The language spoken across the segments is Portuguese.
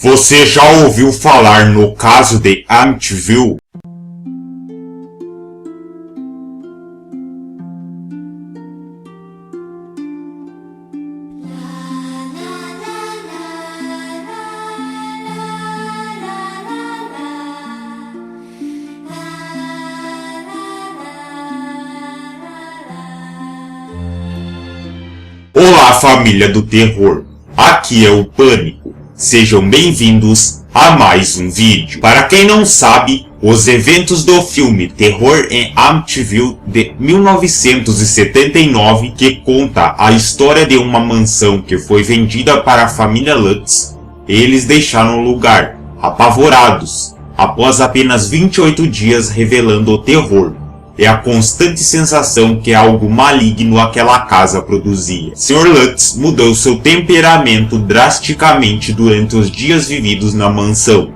Você já ouviu falar no caso de Amityville? Olá, família do terror! Aqui é o Pânico. Sejam bem-vindos a mais um vídeo. Para quem não sabe, os eventos do filme Terror em Amityville de 1979, que conta a história de uma mansão que foi vendida para a família Lutz, eles deixaram o lugar, apavorados, após apenas 28 dias revelando o terror e a constante sensação que algo maligno aquela casa produzia. Sr. Lutz mudou seu temperamento drasticamente durante os dias vividos na mansão.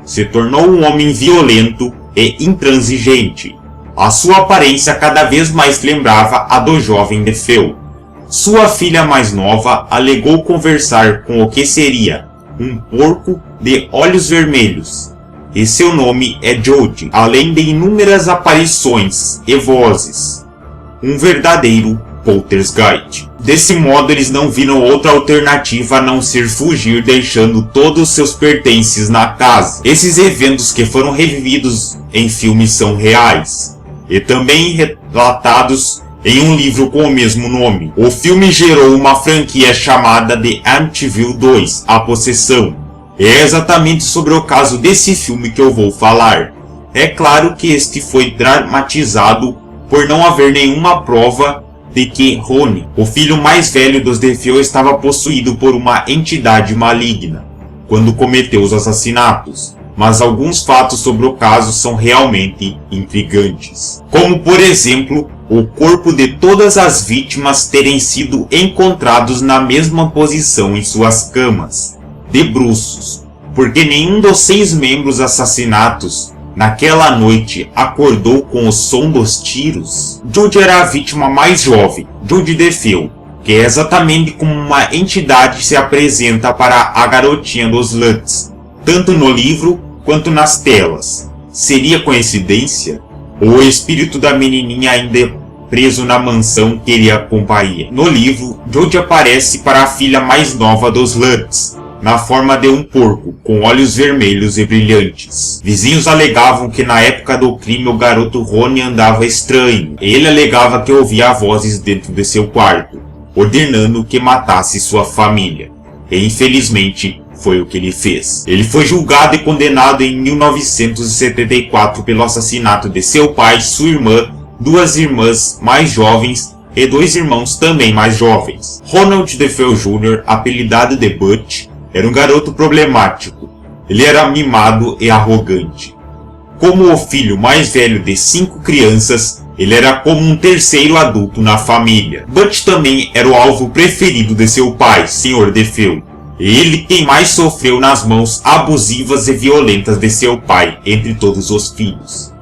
Se tornou um homem violento e intransigente. A sua aparência cada vez mais lembrava a do jovem DeFeo. Sua filha mais nova alegou conversar com o que seria um porco de olhos vermelhos, e seu nome é Jody, além de inúmeras aparições e vozes. Um verdadeiro poltergeist. Desse modo, eles não viram outra alternativa a não ser fugir, deixando todos os seus pertences na casa. Esses eventos que foram revividos em filmes são reais, e também relatados em um livro com o mesmo nome. O filme gerou uma franquia chamada de Amityville 2, A Possessão. É exatamente sobre o caso desse filme que eu vou falar. É claro que este foi dramatizado por não haver nenhuma prova de que Ronnie, o filho mais velho dos DeFeo, estava possuído por uma entidade maligna quando cometeu os assassinatos. Mas alguns fatos sobre o caso são realmente intrigantes. Como, por exemplo, o corpo de todas as vítimas terem sido encontrados na mesma posição em suas camas, de bruços, porque nenhum dos 6 membros assassinados naquela noite acordou com o som dos tiros. Jody era a vítima mais jovem, Jody DeFeo, que é exatamente como uma entidade se apresenta para a garotinha dos Lutz, tanto no livro quanto nas telas. Seria coincidência? Ou o espírito da menininha ainda preso na mansão queria companhia? No livro, Jody aparece para a filha mais nova dos Lutz, na forma de um porco, com olhos vermelhos e brilhantes. Vizinhos alegavam que na época do crime o garoto Ronnie andava estranho. Ele alegava que ouvia vozes dentro de seu quarto, ordenando que matasse sua família. E infelizmente foi o que ele fez. Ele foi julgado e condenado em 1974 pelo assassinato de seu pai, sua irmã, 2 irmãs mais jovens e 2 irmãos também mais jovens. Ronald DeFeo Jr., apelidado de Butch, era um garoto problemático. Ele era mimado e arrogante. Como o filho mais velho de 5 crianças, ele era como um terceiro adulto na família. Butch também era o alvo preferido de seu pai, Sr. DeFeo. Ele quem mais sofreu nas mãos abusivas e violentas de seu pai entre todos os filhos.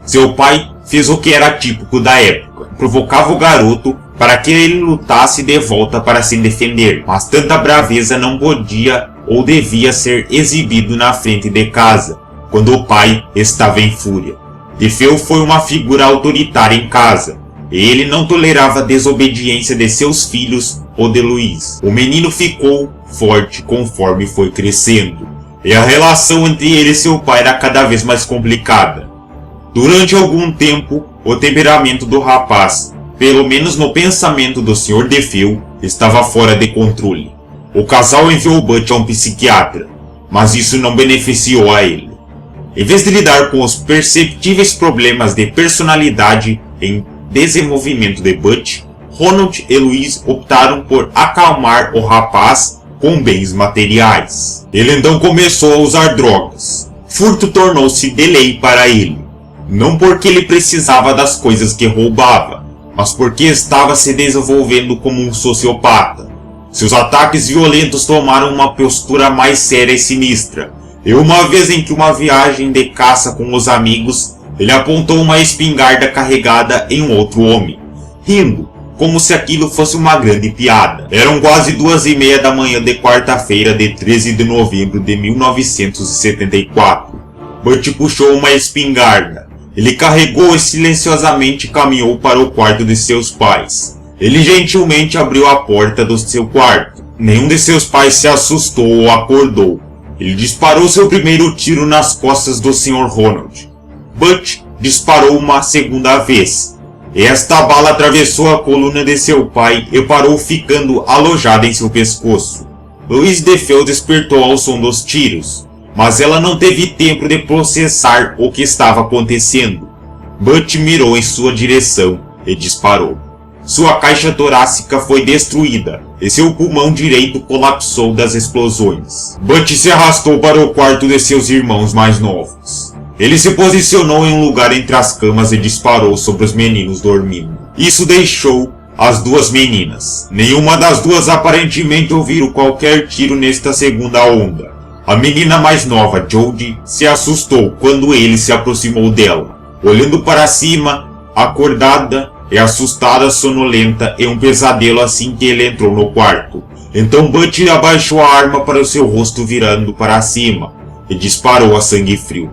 Seu pai fez o que era típico da época. Provocava o garoto para que ele lutasse de volta para se defender, mas tanta braveza não podia ou devia ser exibido na frente de casa, quando o pai estava em fúria. DeFeo foi uma figura autoritária em casa, e ele não tolerava a desobediência de seus filhos ou de Louise. O menino ficou forte conforme foi crescendo, e a relação entre ele e seu pai era cada vez mais complicada. Durante algum tempo, o temperamento do rapaz, pelo menos no pensamento do Sr. DeFeo, estava fora de controle. O casal enviou Butch a um psiquiatra, mas isso não beneficiou a ele. Em vez de lidar com os perceptíveis problemas de personalidade em desenvolvimento de Butch, Ronald e Louise optaram por acalmar o rapaz com bens materiais. Ele então começou a usar drogas. Furto tornou-se de lei para ele, não porque ele precisava das coisas que roubava, mas porque estava se desenvolvendo como um sociopata. Seus ataques violentos tomaram uma postura mais séria e sinistra, e uma vez em que uma viagem de caça com os amigos, ele apontou uma espingarda carregada em um outro homem. Rindo, como se aquilo fosse uma grande piada. Eram quase 2:30 da manhã de quarta-feira de 13 de novembro de 1974. Butch puxou uma espingarda. Ele carregou e silenciosamente caminhou para o quarto de seus pais. Ele gentilmente abriu a porta do seu quarto. Nenhum de seus pais se assustou ou acordou. Ele disparou seu primeiro tiro nas costas do Sr. Ronald. Butch disparou uma segunda vez. Esta bala atravessou a coluna de seu pai e parou ficando alojada em seu pescoço. Louise DeFeo despertou ao som dos tiros, mas ela não teve tempo de processar o que estava acontecendo. Butch mirou em sua direção e disparou. Sua caixa torácica foi destruída e seu pulmão direito colapsou das explosões. Butch se arrastou para o quarto de seus irmãos mais novos. Ele se posicionou em um lugar entre as camas e disparou sobre os meninos dormindo. Isso deixou as duas meninas. Nenhuma das duas aparentemente ouviram qualquer tiro nesta segunda onda. A menina mais nova, Jodie, se assustou quando ele se aproximou dela. Olhando para cima, acordada e assustada, sonolenta e um pesadelo assim que ele entrou no quarto. Então Butch abaixou a arma para o seu rosto virando para cima e disparou a sangue frio.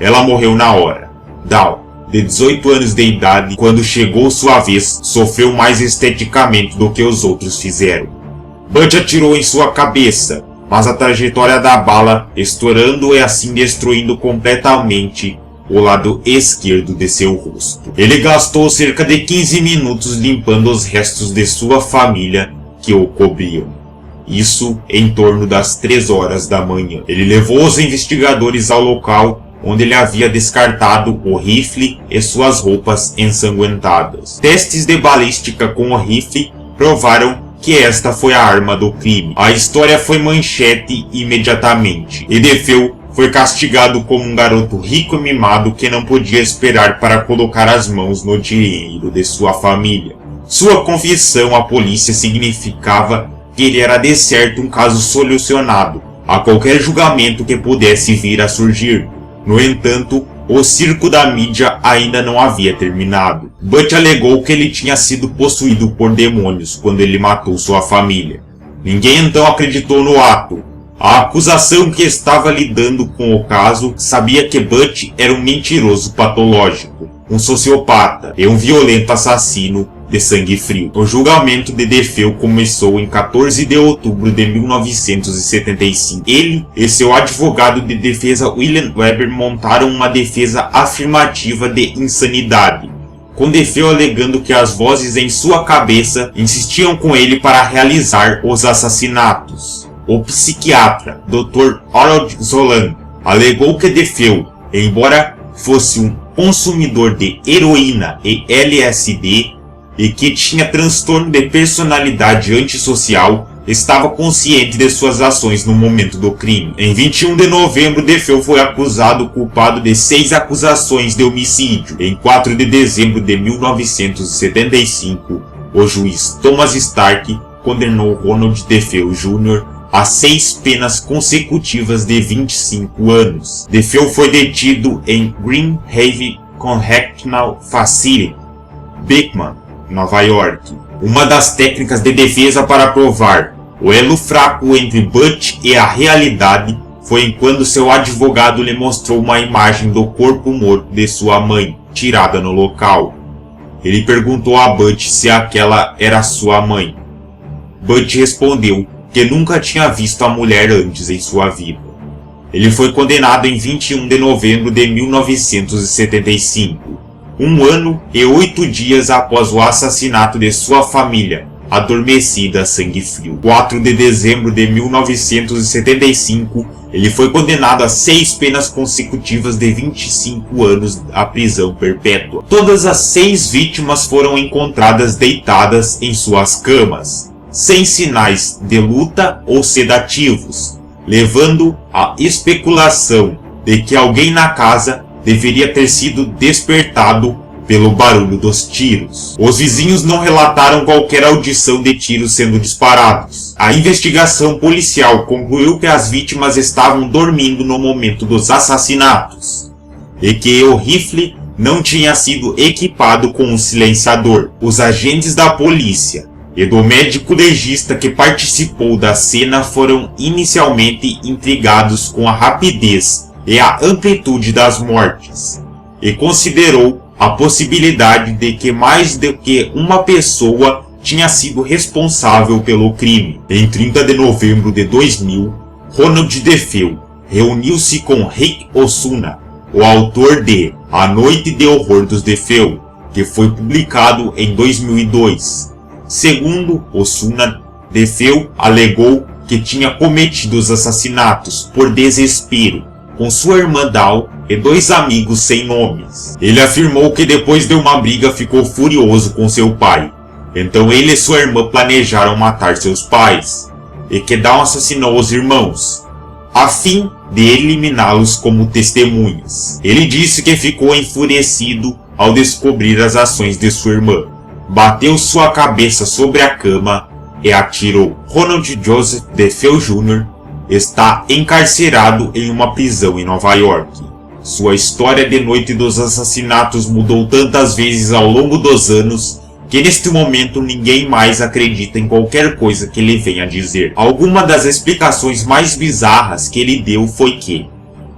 Ela morreu na hora. Dawn, de 18 anos de idade, quando chegou sua vez, sofreu mais esteticamente do que os outros fizeram. Butch atirou em sua cabeça, mas a trajetória da bala estourando e assim destruindo completamente o lado esquerdo de seu rosto. Ele gastou cerca de 15 minutos limpando os restos de sua família que o cobriam. Isso em torno das 3 horas da manhã. Ele levou os investigadores ao local onde ele havia descartado o rifle e suas roupas ensanguentadas. Testes de balística com o rifle provaram que esta foi a arma do crime. A história foi manchete imediatamente, e DeFeo foi castigado como um garoto rico e mimado que não podia esperar para colocar as mãos no dinheiro de sua família. Sua confissão à polícia significava que ele era de certo um caso solucionado a qualquer julgamento que pudesse vir a surgir. No entanto, o circo da mídia ainda não havia terminado. Butch alegou que ele tinha sido possuído por demônios quando ele matou sua família. Ninguém então acreditou no ato. A acusação que estava lidando com o caso sabia que Butch era um mentiroso patológico, um sociopata e um violento assassino de sangue frio. O julgamento de DeFeo começou em 14 de outubro de 1975. Ele e seu advogado de defesa William Weber montaram uma defesa afirmativa de insanidade, com DeFeo alegando que as vozes em sua cabeça insistiam com ele para realizar os assassinatos. O psiquiatra Dr. Harold Zolan alegou que DeFeo, embora fosse um consumidor de heroína e LSD e que tinha transtorno de personalidade antissocial, estava consciente de suas ações no momento do crime. Em 21 de novembro, DeFeo foi acusado culpado de 6 acusações de homicídio. Em 4 de dezembro de 1975, o juiz Thomas Stark condenou Ronald DeFeo Jr. a 6 penas consecutivas de 25 anos. DeFeo foi detido em Green Haven Correctional Facility, Beekman, Nova York. Uma das técnicas de defesa para provar o elo fraco entre Butch e a realidade foi quando seu advogado lhe mostrou uma imagem do corpo morto de sua mãe, tirada no local. Ele perguntou a Butch se aquela era sua mãe. Butch respondeu que nunca tinha visto a mulher antes em sua vida. Ele foi condenado em 21 de novembro de 1975. 1 ano e 8 dias após o assassinato de sua família, adormecida a sangue frio. 4 de dezembro de 1975, ele foi condenado a 6 penas consecutivas de 25 anos à prisão perpétua. Todas as 6 vítimas foram encontradas deitadas em suas camas, sem sinais de luta ou sedativos, levando à especulação de que alguém na casa deveria ter sido despertado pelo barulho dos tiros. Os vizinhos não relataram qualquer audição de tiros sendo disparados. A investigação policial concluiu que as vítimas estavam dormindo no momento dos assassinatos e que o rifle não tinha sido equipado com um silenciador. Os agentes da polícia e do médico legista que participou da cena foram inicialmente intrigados com a rapidez e a amplitude das mortes, e considerou a possibilidade de que mais do que uma pessoa tinha sido responsável pelo crime. Em 30 de novembro de 2000, Ronald DeFeo reuniu-se com Rick Osuna, o autor de A Noite de Horror dos DeFeo, que foi publicado em 2002. Segundo Osuna, DeFeo alegou que tinha cometido os assassinatos por desespero, com sua irmã Dawn e 2 amigos sem nomes. Ele afirmou que depois de uma briga ficou furioso com seu pai. Então ele e sua irmã planejaram matar seus pais, e que Dawn assassinou os irmãos, a fim de eliminá-los como testemunhas. Ele disse que ficou enfurecido ao descobrir as ações de sua irmã. Bateu sua cabeça sobre a cama e atirou. Ronald Joseph DeFeo Jr. está encarcerado em uma prisão em Nova York. Sua história de Noite dos Assassinatos mudou tantas vezes ao longo dos anos que neste momento ninguém mais acredita em qualquer coisa que ele venha dizer. Alguma das explicações mais bizarras que ele deu foi que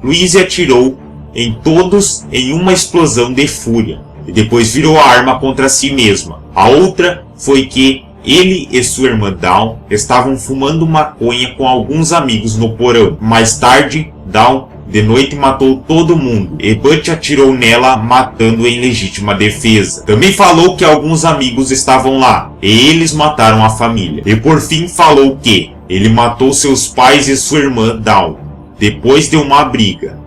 Louise atirou em todos em uma explosão de fúria e depois virou a arma contra si mesma. A outra foi que ele e sua irmã Dawn estavam fumando maconha com alguns amigos no porão. Mais tarde, Dawn de noite matou todo mundo e Butch atirou nela, matando em legítima defesa. Também falou que alguns amigos estavam lá e eles mataram a família. E por fim falou que ele matou seus pais e sua irmã Dawn depois de uma briga,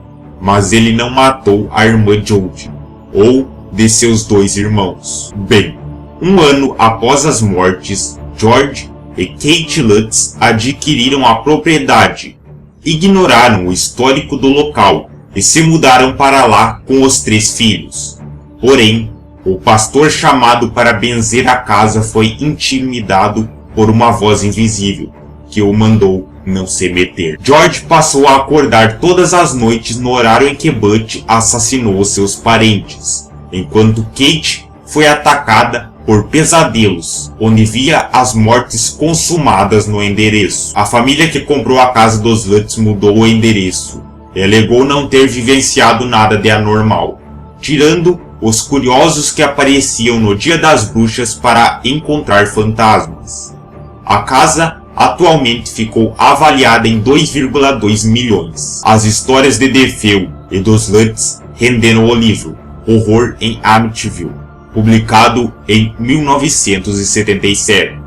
mas ele não matou a irmã Jodie ou de seus 2 irmãos. Bem, um ano após as mortes, George e Kate Lutz adquiriram a propriedade, ignoraram o histórico do local e se mudaram para lá com os 3 filhos. Porém, o pastor chamado para benzer a casa foi intimidado por uma voz invisível, que o mandou não se meter. George passou a acordar todas as noites no horário em que Butch assassinou seus parentes, enquanto Kate foi atacada por pesadelos, onde via as mortes consumadas no endereço. A família que comprou a casa dos Lutz mudou o endereço e alegou não ter vivenciado nada de anormal, tirando os curiosos que apareciam no Dia das Bruxas para encontrar fantasmas. A casa atualmente ficou avaliada em 2,2 milhões. As histórias de DeFeo e dos Lutz renderam o livro Horror em Amityville, publicado em 1977,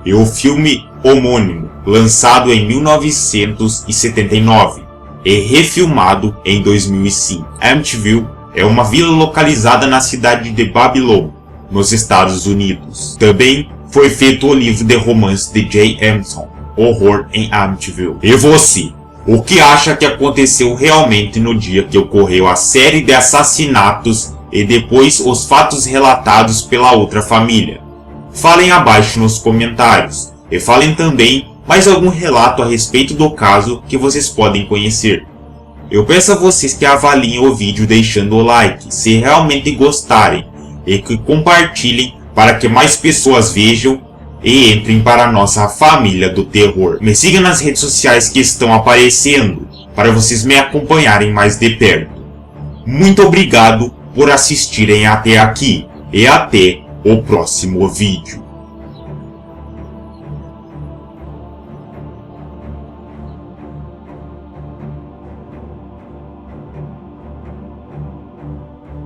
e o filme homônimo, lançado em 1979 e refilmado em 2005. Amityville é uma vila localizada na cidade de Babylon, nos Estados Unidos. Também foi feito o livro de romance de Jay Emerson, Horror em Amityville. E você? O que acha que aconteceu realmente no dia que ocorreu a série de assassinatos e depois os fatos relatados pela outra família? Falem abaixo nos comentários e falem também mais algum relato a respeito do caso que vocês podem conhecer. Eu peço a vocês que avaliem o vídeo deixando o like se realmente gostarem e que compartilhem para que mais pessoas vejam e entrem para a nossa família do terror. Me sigam nas redes sociais que estão aparecendo para vocês me acompanharem mais de perto. Muito obrigado por assistirem até aqui e até o próximo vídeo.